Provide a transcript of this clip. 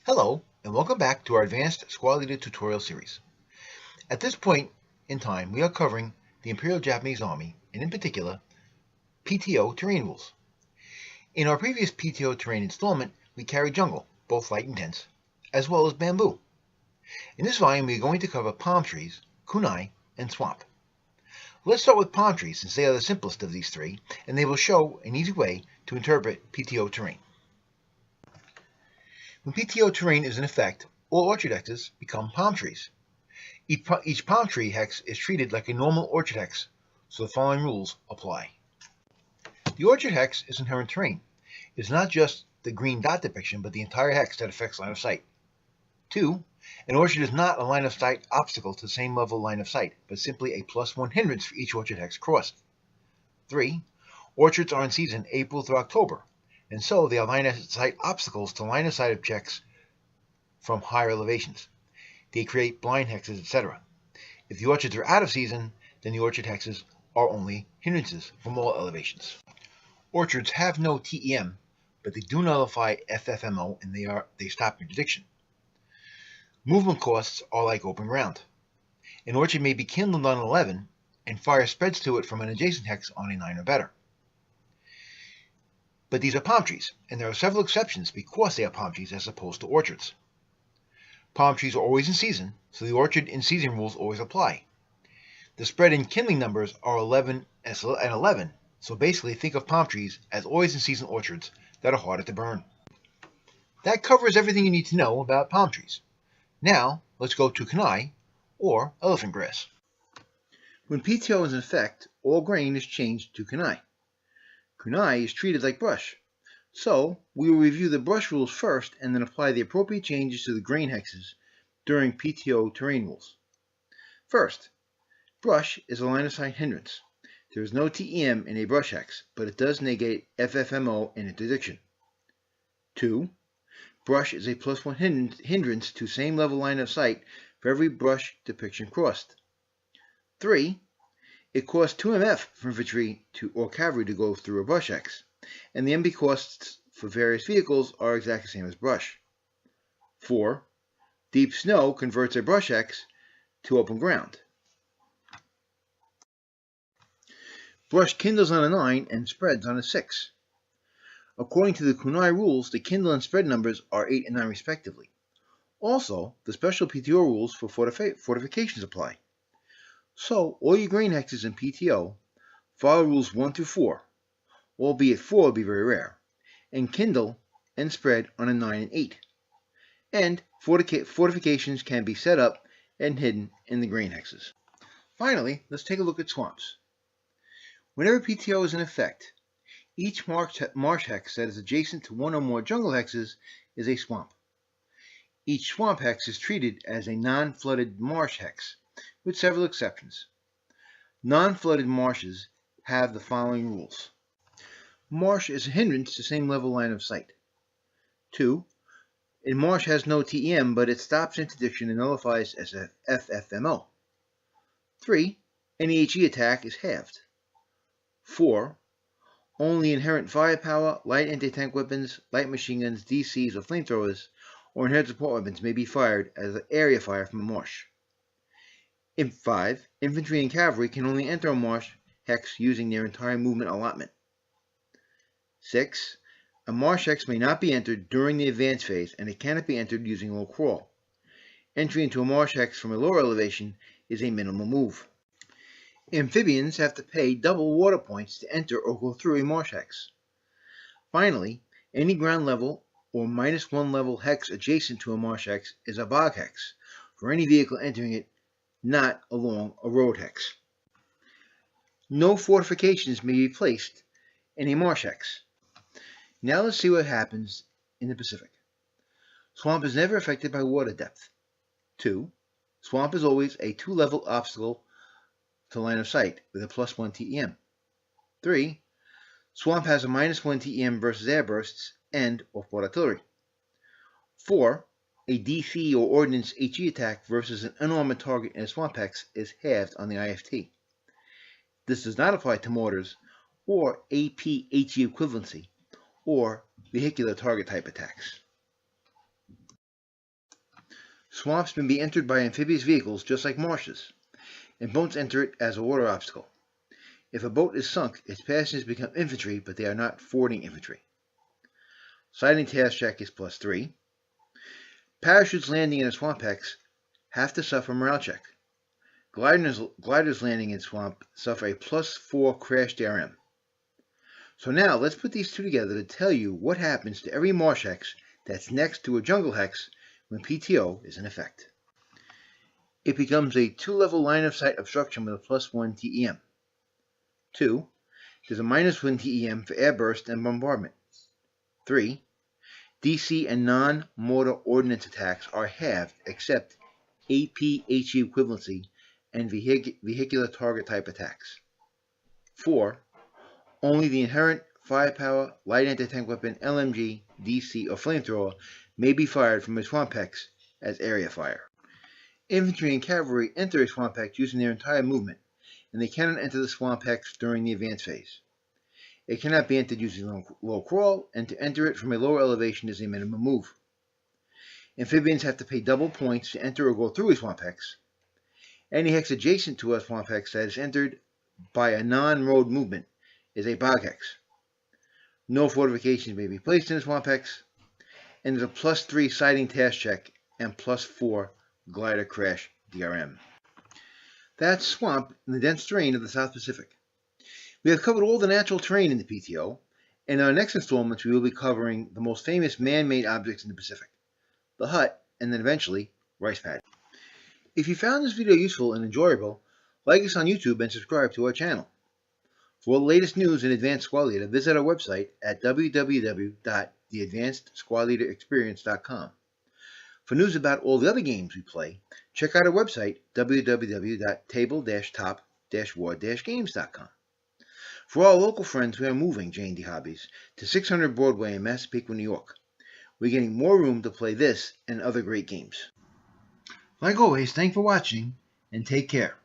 Hello, and welcome back to our Advanced Squad Leader tutorial series. At this point in time, we are covering the Imperial Japanese Army, and in particular, PTO terrain rules. In our previous PTO terrain installment, we carried jungle, both light and dense, as well as bamboo. In this volume, we are going to cover palm trees, kunai, and swamp. Let's start with palm trees, since they are the simplest of these three, and they will show an easy way to interpret PTO terrain. When PTO terrain is in effect, all orchard hexes become palm trees. Each palm tree hex is treated like a normal orchard hex, so the following rules apply. The orchard hex is inherent terrain. It is not just the green dot depiction, but the entire hex that affects line of sight. 2. An orchard is not a line of sight obstacle to the same level line of sight, but simply a +1 hindrance for each orchard hex crossed. 3. Orchards are in season April through October, and so they are line of sight obstacles to line of sight objects from higher elevations. They create blind hexes, etc. If the orchards are out of season, then the orchard hexes are only hindrances from all elevations. Orchards have no TEM, but they do nullify FFMO, and they stop interdiction. Movement costs are like open ground. An orchard may be kindled on 11, and fire spreads to it from an adjacent hex on a 9 or better. But these are palm trees, and there are several exceptions because they are palm trees as opposed to orchards. Palm trees are always in season, so the orchard in season rules always apply. The spread in kindling numbers are 11 and 11, so basically think of palm trees as always in season orchards that are harder to burn. That covers everything you need to know about palm trees. Now, let's go to kunai, or elephant grass. When PTO is in effect, all grain is changed to kunai. Kunai is treated like brush, so we will review the brush rules first and then apply the appropriate changes to the grain hexes during PTO terrain rules. First, brush is a line of sight hindrance. There is no TEM in a brush hex, but it does negate FFMO and interdiction. 2. Brush is a +1 hindrance to same level line of sight for every brush depiction crossed. 3. It costs 2 MF for infantry or cavalry to go through a brush hex, and the MB costs for various vehicles are exactly the same as brush. 4. Deep snow converts a brush hex to open ground. Brush kindles on a 9 and spreads on a 6. According to the kunai rules, the kindle and spread numbers are 8 and 9 respectively. Also, the special PTO rules for fortifications apply. So, all your grain hexes in PTO follow rules 1 through 4, albeit 4 would be very rare, and kindle and spread on a 9 and 8. And fortifications can be set up and hidden in the grain hexes. Finally, let's take a look at swamps. Whenever PTO is in effect, each marsh hex that is adjacent to one or more jungle hexes is a swamp. Each swamp hex is treated as a non-flooded marsh hex, with several exceptions. Non-flooded marshes have the following rules. Marsh is a hindrance to same level line of sight. 2. A marsh has no TEM, but it stops interdiction and nullifies as a FFMO. 3. Any HE attack is halved. 4. Only inherent firepower, light anti-tank weapons, light machine guns, DCs, or flamethrowers, or inherent support weapons may be fired as an area fire from a marsh. 5. Infantry and cavalry can only enter a marsh hex using their entire movement allotment. 6. A marsh hex may not be entered during the advance phase, and it cannot be entered using low crawl. Entry into a marsh hex from a lower elevation is a minimal move. Amphibians have to pay double water points to enter or go through a marsh hex. Finally, any ground level or -1 level hex adjacent to a marsh hex is a bog hex for any vehicle entering it not along a road hex. No fortifications may be placed in a marsh hex. Now let's see what happens in the Pacific. Swamp is never affected by water depth. 2. Swamp is always a 2-level obstacle to line of sight with a +1 TEM. 3. Swamp has a -1 TEM versus air bursts and off-board artillery. 4. A DC or ordnance HE attack versus an unarmored target in a swamp hex is halved on the IFT. This does not apply to mortars or AP HE equivalency or vehicular target type attacks. Swamps may be entered by amphibious vehicles just like marshes, and boats enter it as a water obstacle. If a boat is sunk, its passengers become infantry, but they are not fording infantry. Sighting task check is +3. Parachutes landing in a swamp hex have to suffer morale check. Gliders landing in swamp suffer a +4 crash DRM. So now let's put these two together to tell you what happens to every marsh hex that's next to a jungle hex when PTO is in effect. It becomes a 2-level line of sight obstruction with a +1 TEM. 2. There's a -1 TEM for airburst and bombardment. 3. DC and non-mortar ordnance attacks are halved except AP-HE equivalency and vehicular target type attacks. 4. Only the inherent firepower, light anti-tank weapon, LMG, DC, or flamethrower may be fired from a swamp hex as area fire. Infantry and cavalry enter a swamp hex using their entire movement, and they cannot enter the swamp hex during the advance phase. It cannot be entered using low crawl, and to enter it from a lower elevation is a minimum move. Amphibians have to pay double points to enter or go through a swamp hex. Any hex adjacent to a swamp hex that is entered by a non-road movement is a bog hex. No fortifications may be placed in a swamp hex, and there's a +3 sighting task check and +4 glider crash DRM. That's swamp in the dense terrain of the South Pacific. We have covered all the natural terrain in the PTO, and in our next installments we will be covering the most famous man-made objects in the Pacific, the hut, and then eventually, rice paddy. If you found this video useful and enjoyable, like us on YouTube and subscribe to our channel. For the latest news in Advanced Squad Leader, visit our website at www.theadvancedSquadLeaderExperience.com. For news about all the other games we play, check out our website www.table-top-war-games.com. For our local friends, we are moving J&D Hobbies to 600 Broadway in Massapequa, New York. We're getting more room to play this and other great games. Like always, thanks for watching, and take care.